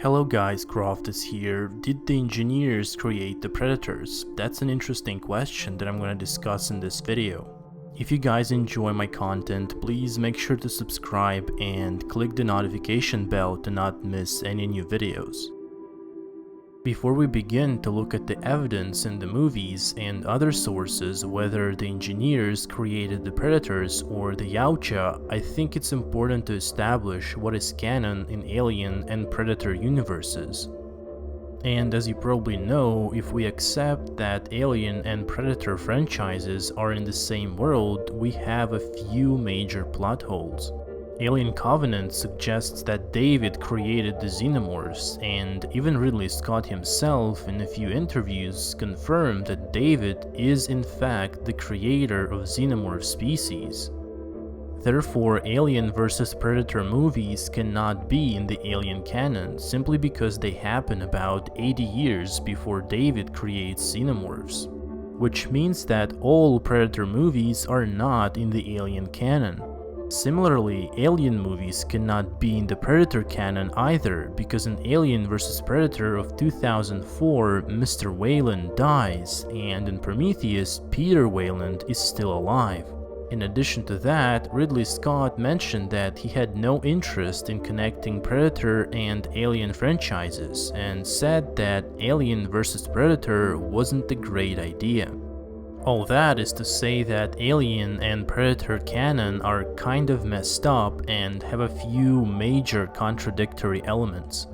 Hello guys, Croftus here. Did the engineers create the predators? That's an interesting question that I'm gonna discuss in this video. If you guys enjoy my content, please make sure to subscribe and click the notification bell to not miss any new videos. Before we begin to look at the evidence in the movies and other sources whether the engineers created the predators or the Yautja, I think it's important to establish what is canon in Alien and Predator universes. And as you probably know, if we accept that Alien and Predator franchises are in the same world, we have a few major plot holes. Alien Covenant suggests that David created the xenomorphs, and even Ridley Scott himself in a few interviews confirmed that David is in fact the creator of xenomorph species. Therefore, Alien vs Predator movies cannot be in the Alien canon simply because they happen about 80 years before David creates xenomorphs, which means that all Predator movies are not in the Alien canon. Similarly, Alien movies cannot be in the Predator canon either, because in Alien vs Predator of 2004, Mr. Weyland dies, and in Prometheus, Peter Weyland is still alive. In addition to that, Ridley Scott mentioned that he had no interest in connecting Predator and Alien franchises, and said that Alien vs Predator wasn't a great idea. All that is to say that Alien and Predator canon are kind of messed up and have a few major contradictory elements.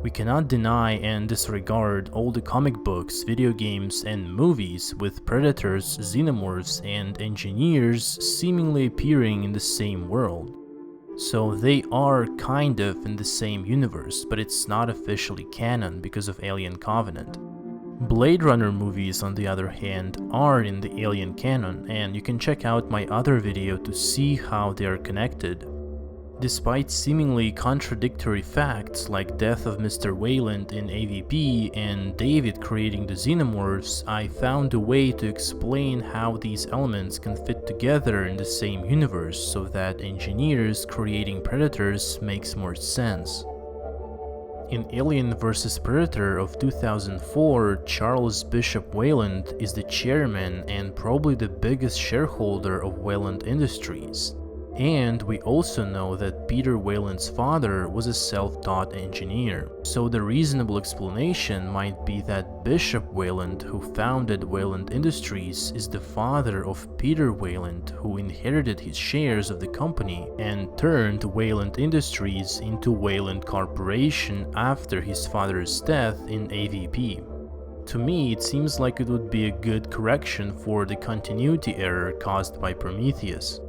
We cannot deny and disregard all the comic books, video games, and movies with predators, xenomorphs, and engineers seemingly appearing in the same world. So they are kind of in the same universe, but it's not officially canon because of Alien Covenant. Blade Runner movies, on the other hand, are in the Alien canon, and you can check out my other video to see how they are connected. Despite seemingly contradictory facts like death of Mr. Weyland in AVP and David creating the xenomorphs, I found a way to explain how these elements can fit together in the same universe so that engineers creating predators makes more sense. In Alien vs Predator of 2004, Charles Bishop Weyland is the chairman and probably the biggest shareholder of Weyland Industries. And we also know that Peter Weyland's father was a self-taught engineer. So the reasonable explanation might be that Bishop Weyland, who founded Weyland Industries, is the father of Peter Weyland, who inherited his shares of the company and turned Weyland Industries into Weyland Corporation after his father's death in AVP. To me, it seems like it would be a good correction for the continuity error caused by Prometheus.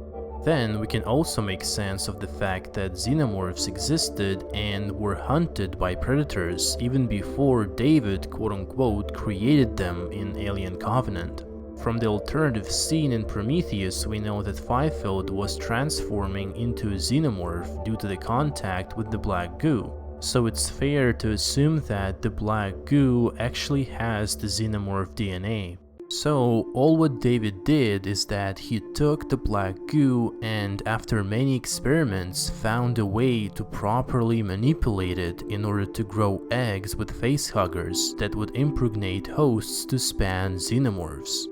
Then we can also make sense of the fact that xenomorphs existed and were hunted by predators even before David quote-unquote created them in Alien Covenant. From the alternative scene in Prometheus, we know that Fifield was transforming into a xenomorph due to the contact with the black goo. So it's fair to assume that the black goo actually has the xenomorph DNA. So all what David did is that he took the black goo and after many experiments found a way to properly manipulate it in order to grow eggs with facehuggers that would impregnate hosts to span xenomorphs.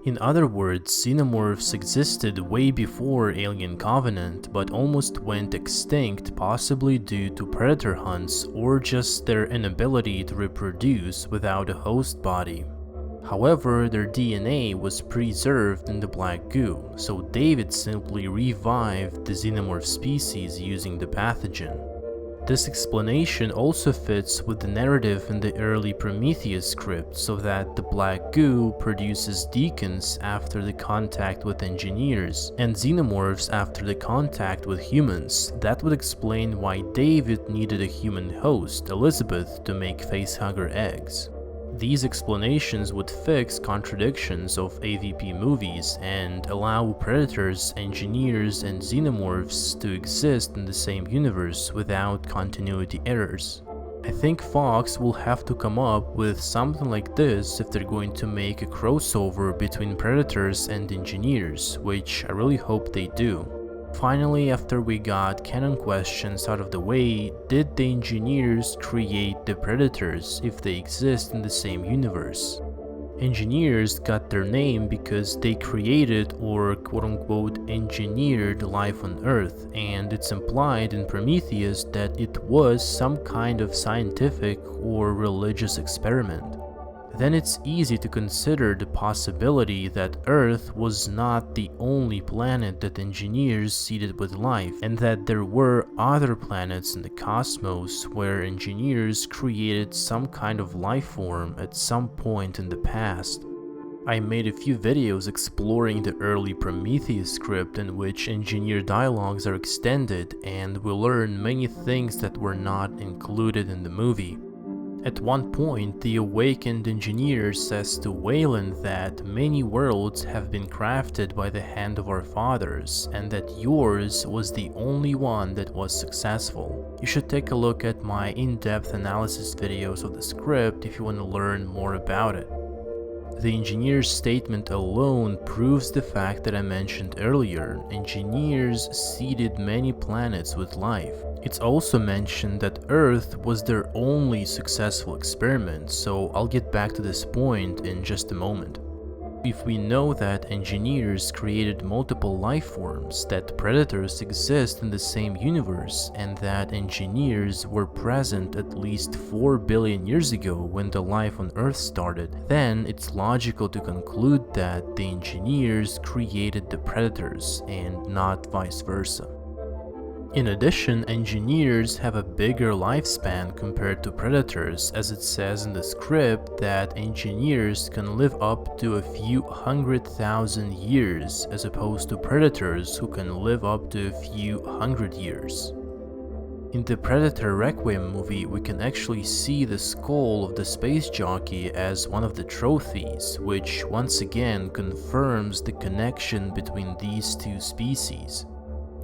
In other words, xenomorphs existed way before Alien Covenant but almost went extinct, possibly due to predator hunts or just their inability to reproduce without a host body. However, their DNA was preserved in the black goo, so David simply revived the xenomorph species using the pathogen. This explanation also fits with the narrative in the early Prometheus script, so that the black goo produces deacons after the contact with engineers, and xenomorphs after the contact with humans. That would explain why David needed a human host, Elizabeth, to make facehugger eggs. These explanations would fix contradictions of AVP movies and allow predators, engineers, and xenomorphs to exist in the same universe without continuity errors. I think Fox will have to come up with something like this if they're going to make a crossover between predators and engineers, which I really hope they do. Finally, after we got canon questions out of the way, did the engineers create the predators if they exist in the same universe? Engineers got their name because they created or quote-unquote engineered life on Earth, and it's implied in Prometheus that it was some kind of scientific or religious experiment. Then it's easy to consider the possibility that Earth was not the only planet that engineers seeded with life, and that there were other planets in the cosmos where engineers created some kind of life form at some point in the past. I made a few videos exploring the early Prometheus script in which engineer dialogues are extended, and we learn many things that were not included in the movie. At one point, the awakened engineer says to Weyland that many worlds have been crafted by the hand of our fathers, and that yours was the only one that was successful. You should take a look at my in-depth analysis videos of the script if you want to learn more about it. The engineer's statement alone proves the fact that I mentioned earlier. Engineers seeded many planets with life. It's also mentioned that Earth was their only successful experiment, so I'll get back to this point in just a moment. If we know that engineers created multiple life forms, that predators exist in the same universe, and that engineers were present at least 4 billion years ago when the life on Earth started, then it's logical to conclude that the engineers created the predators and not vice versa. In addition, engineers have a bigger lifespan compared to predators, as it says in the script that engineers can live up to a few 100,000 years, as opposed to predators who can live up to a few 100 years. In the Predator Requiem movie, we can actually see the skull of the space jockey as one of the trophies, which once again confirms the connection between these two species.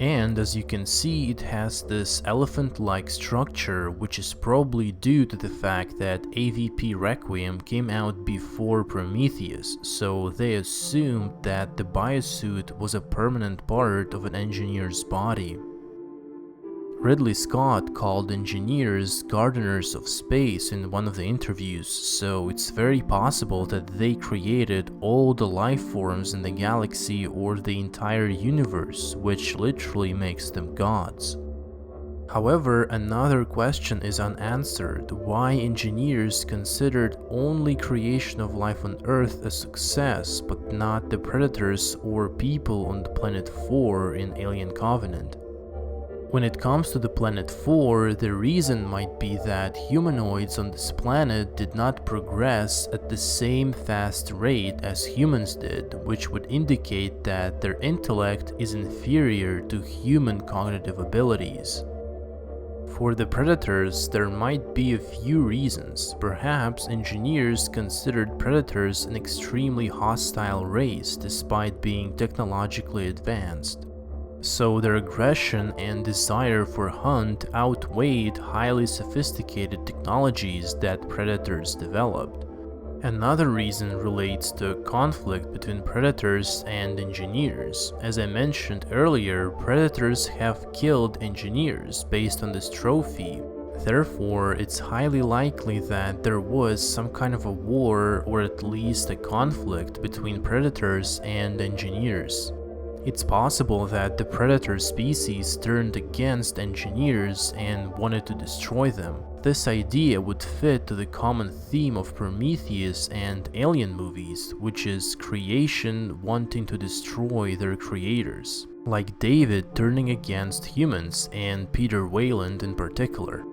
And as you can see, it has this elephant-like structure, which is probably due to the fact that AVP Requiem came out before Prometheus, so they assumed that the biosuit was a permanent part of an engineer's body. Ridley Scott called engineers gardeners of space in one of the interviews, so it's very possible that they created all the life forms in the galaxy or the entire universe, which literally makes them gods. However, another question is unanswered: why engineers considered only creation of life on Earth a success, but not the predators or people on the planet 4 in Alien Covenant? When it comes to the planet 4, the reason might be that humanoids on this planet did not progress at the same fast rate as humans did, which would indicate that their intellect is inferior to human cognitive abilities. For the predators, there might be a few reasons. Perhaps engineers considered predators an extremely hostile race despite being technologically advanced. So their aggression and desire for hunt outweighed highly sophisticated technologies that predators developed. Another reason relates to conflict between predators and engineers. As I mentioned earlier, predators have killed engineers based on this trophy. Therefore, it's highly likely that there was some kind of a war or at least a conflict between predators and engineers. It's possible that the predator species turned against engineers and wanted to destroy them. This idea would fit to the common theme of Prometheus and Alien movies, which is creation wanting to destroy their creators, like David turning against humans and Peter Weyland in particular.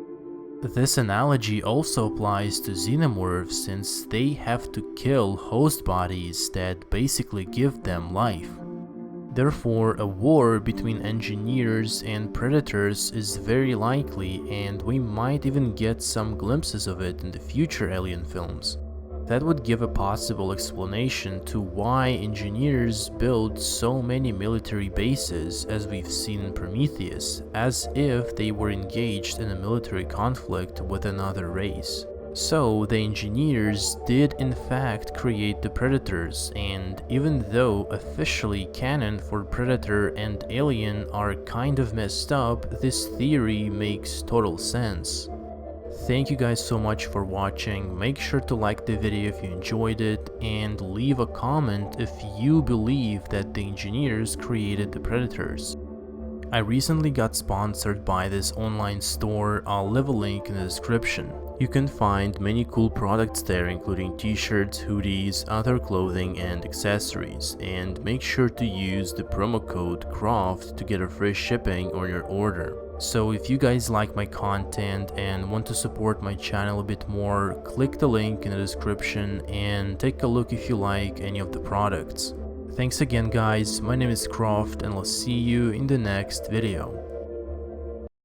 This analogy also applies to xenomorphs, since they have to kill host bodies that basically give them life. Therefore, a war between engineers and predators is very likely, and we might even get some glimpses of it in the future Alien films. That would give a possible explanation to why engineers build so many military bases as we've seen in Prometheus, as if they were engaged in a military conflict with another race. So the engineers did in fact create the Predators, and even though officially canon for Predator and Alien are kind of messed up, this theory makes total sense. Thank you guys so much for watching. Make sure to like the video if you enjoyed it, and leave a comment if you believe that the engineers created the Predators. I recently got sponsored by this online store. I'll leave a link in the description. You can find many cool products there, including t-shirts, hoodies, other clothing and accessories, and make sure to use the promo code CROFT to get a free shipping on your order. So if you guys like my content and want to support my channel a bit more, click the link in the description and take a look if you like any of the products. Thanks again guys, my name is Croft and I'll see you in the next video.